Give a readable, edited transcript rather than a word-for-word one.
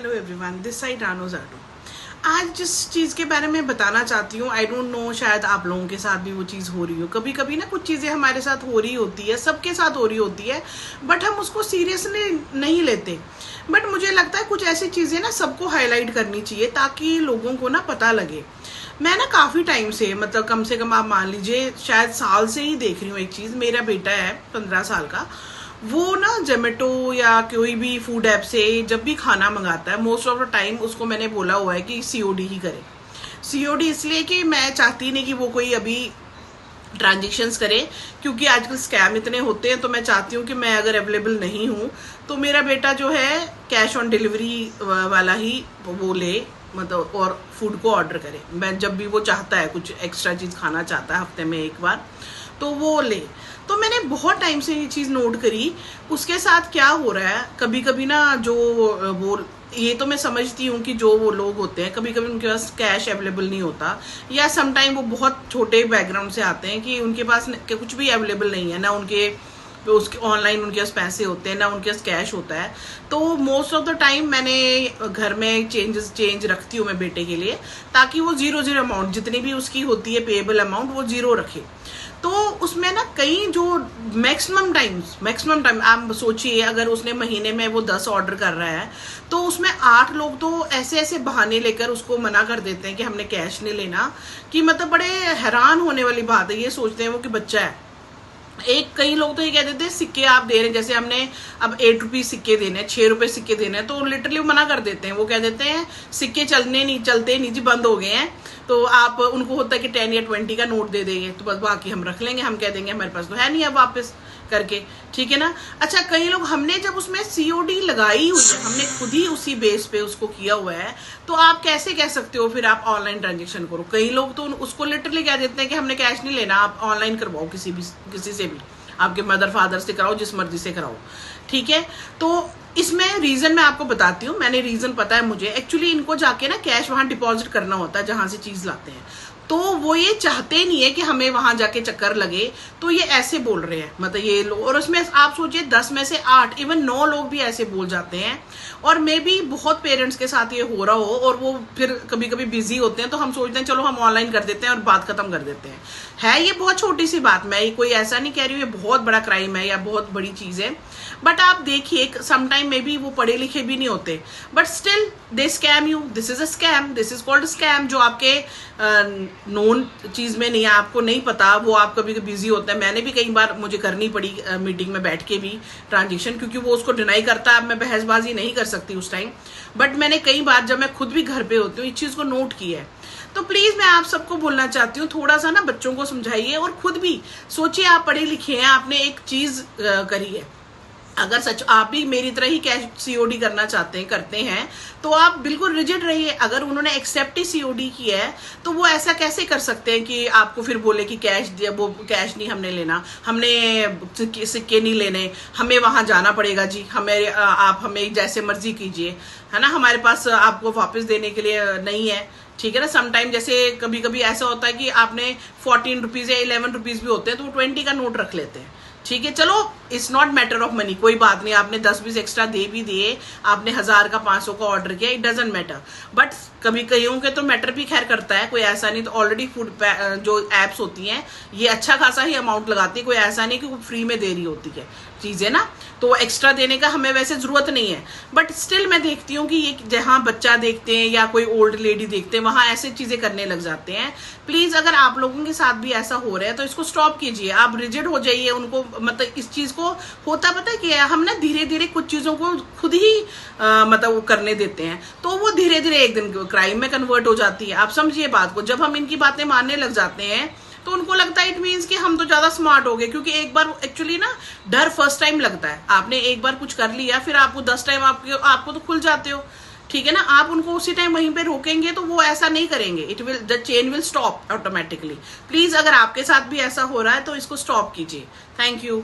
Hello everyone, this side रानो जाडू। आज जिस चीज़ के बारे में बताना चाहती हूँ, आई डोंट नो, शायद आप लोगों के साथ भी वो चीज़ हो रही हो। कभी कभी ना कुछ चीज़ें हमारे साथ हो रही होती है, सबके साथ हो रही होती है, बट हम उसको सीरियसली नहीं लेते। बट मुझे लगता है कुछ ऐसी चीज़ें ना सबको हाईलाइट करनी चाहिए ताकि लोगों को ना पता लगे। मैं ना काफ़ी टाइम से, मतलब कम से कम आप मान लीजिए शायद साल से ही देख रही हूँ एक चीज़। मेरा बेटा है 15 साल का, वो ना जोमेटो या कोई भी फूड ऐप से जब भी खाना मंगाता है, मोस्ट ऑफ द टाइम उसको मैंने बोला हुआ है कि सीओडी ही करे। सीओडी इसलिए कि मैं चाहती नहीं कि वो कोई अभी ट्रांजेक्शन्स करे, क्योंकि आजकल स्कैम इतने होते हैं। तो मैं चाहती हूँ कि मैं अगर अवेलेबल नहीं हूँ तो मेरा बेटा जो है कैश ऑन डिलीवरी वाला ही वो ले, मतलब, और फूड को ऑर्डर करे। मैं जब भी वो चाहता है, कुछ एक्स्ट्रा चीज़ खाना चाहता है हफ्ते में एक बार, तो वो ले। तो मैंने बहुत टाइम से ये चीज़ नोट करी। उसके साथ क्या हो रहा है, कभी कभी ना जो वो, ये तो मैं समझती हूँ कि जो वो लोग होते हैं, कभी कभी उनके पास कैश अवेलेबल नहीं होता, या समटाइम वो बहुत छोटे बैकग्राउंड से आते हैं कि उनके पास कुछ भी अवेलेबल नहीं है, ना उनके उसके ऑनलाइन उनके पास पैसे होते हैं, ना उनके पास कैश होता है। तो मोस्ट ऑफ द टाइम मैंने घर में चेंज रखती हूँ मैं बेटे के लिए, ताकि वो जीरो अमाउंट जितनी भी उसकी होती है पेएबल अमाउंट, वो जीरो रखे। तो उसमें ना कई जो मैक्सिमम टाइम आप सोचिए, अगर उसने महीने में वो 10 ऑर्डर कर रहा है, तो उसमें 8 लोग तो ऐसे बहाने लेकर उसको मना कर देते हैं कि हमने कैश नहीं लेना, कि मतलब बड़े हैरान होने वाली बात है। ये सोचते हैं वो कि बच्चा है। कई लोग तो ये कह देते हैं सिक्के आप दे रहे हैं, जैसे हमने अब 8 रुपीज सिक्के देने हैं, 6 रुपए सिक्के देने हैं, तो लिटरली मना कर देते हैं। वो कह देते हैं सिक्के चलते नहीं जी, बंद हो गए हैं। तो आप उनको होता है कि 10 या 20 का नोट दे देंगे, तो बस बाकी हम रख लेंगे, हम कह देंगे हमारे पास तो है नहीं अब वापस करके, ठीक है ना। अच्छा, कई लोग, हमने जब उसमें सीओडी लगाई हुई है, हमने खुद ही उसी बेस पे उसको किया हुआ है, तो आप कैसे कह सकते हो फिर आप ऑनलाइन ट्रांजेक्शन करो। कई लोग तो उसको लिटरली कह देते हैं कि हमने कैश नहीं लेना, आप ऑनलाइन करवाओ, किसी से भी, आपके मदर फादर से कराओ, जिस मर्जी से कराओ, ठीक है। तो इसमें रीजन मैं आपको बताती हूँ, मैंने रीजन पता है मुझे। एक्चुअली इनको जाके ना कैश वहां डिपॉजिट करना होता है जहां से चीज लाते हैं, तो वो ये चाहते नहीं है कि हमें वहां जाके चक्कर लगे, तो ये ऐसे बोल रहे हैं, मतलब ये लोग। और उसमें आप सोचिए 10 में से 8, इवन 9 लोग भी ऐसे बोल जाते हैं। और मे भी बहुत पेरेंट्स के साथ ये हो रहा हो, और वो फिर कभी कभी बिजी होते हैं, तो हम सोचते हैं चलो हम ऑनलाइन कर देते हैं और बात खत्म कर देते हैं। है ये बहुत छोटी सी बात, मैं कोई ऐसा नहीं कह रही हूँ ये बहुत बड़ा क्राइम है या बहुत बड़ी चीज है, बट आप देखिए समटाइम में भी वो पढ़े लिखे भी नहीं होते, but still they scam you. This is a scam, this is called scam. जो आपके नोन चीज में नहीं है, आपको नहीं पता, वो आप कभी बिजी होता है। मैंने भी कई बार मुझे करनी पड़ी मीटिंग में बैठ के भी ट्रांजेक्शन, क्योंकि वो उसको डिनाई करता है। अब मैं बहसबाजी नहीं कर सकती उस टाइम, बट मैंने कई बार जब मैं खुद भी घर पे होती हूँ इस चीज को नोट किया है। तो प्लीज मैं आप सबको बोलना चाहती हूँ, थोड़ा सा ना बच्चों को समझाइए, और खुद भी सोचिए। आप पढ़े लिखे हैं, आपने एक चीज करी है, अगर सच आप भी मेरी तरह ही कैश सीओडी करना करते हैं, तो आप बिल्कुल रिजिड रहिए। अगर उन्होंने एक्सेप्ट ही सीओडी किया है, तो वो ऐसा कैसे कर सकते हैं कि आपको फिर बोले कि कैश दिया, वो कैश नहीं हमने लेना, हमने सिक्के नहीं लेने, हमें वहां जाना पड़ेगा जी, आप हमें जैसे मर्जी कीजिए, है ना, हमारे पास आपको वापस देने के लिए नहीं है, ठीक है ना। समटाइम जैसे कभी कभी ऐसा होता है कि आपने 14 रुपीज या 11 रुपीज भी होते हैं, तो वो 20 का नोट रख लेते हैं, ठीक है। चलो, it's not matter of money, कोई बात नहीं, आपने 10-20 एक्स्ट्रा दे भी दिए, आपने 1000 का 500 का ऑर्डर किया, इट डजंट मैटर। बट कभी कईयों के तो मैटर भी खैर करता है, कोई ऐसा नहीं। तो ऑलरेडी फूड जो एप्स होती हैं ये अच्छा खासा ही अमाउंट लगाती है, कोई ऐसा नहीं कि वो फ्री में दे रही होती है चीजें ना, तो एक्स्ट्रा देने का हमें वैसे जरूरत नहीं है। बट स्टिल मैं देखती हूँ कि ये जहाँ बच्चा देखते हैं या कोई ओल्ड लेडी देखते हैं, वहां ऐसे चीजें करने लग जाते हैं। प्लीज, अगर आप लोगों के साथ भी ऐसा हो रहा है तो इसको स्टॉप कीजिए, आप रिजिड हो जाइए। उनको मतलब इस चीज को होता पता है कि हम ना धीरे धीरे कुछ चीजों को खुद ही मतलब वो करने देते हैं, तो वो धीरे धीरे एक दिन क्राइम में कन्वर्ट हो जाती है। आप समझिए बात को, जब हम इनकी बातें मानने लग जाते हैं तो उनको लगता है इट मीन्स कि हम तो ज्यादा स्मार्ट हो गए, क्योंकि एक बार एक्चुअली ना डर फर्स्ट टाइम लगता है। आपने एक बार कुछ कर लिया, फिर आपको 10 टाइम आपको तो खुल जाते हो, ठीक है ना। आप उनको उसी टाइम वहीं पे रोकेंगे तो वो ऐसा नहीं करेंगे, the chain will stop automatically. Please, अगर आपके साथ भी ऐसा हो रहा है तो इसको स्टॉप कीजिए। Thank you.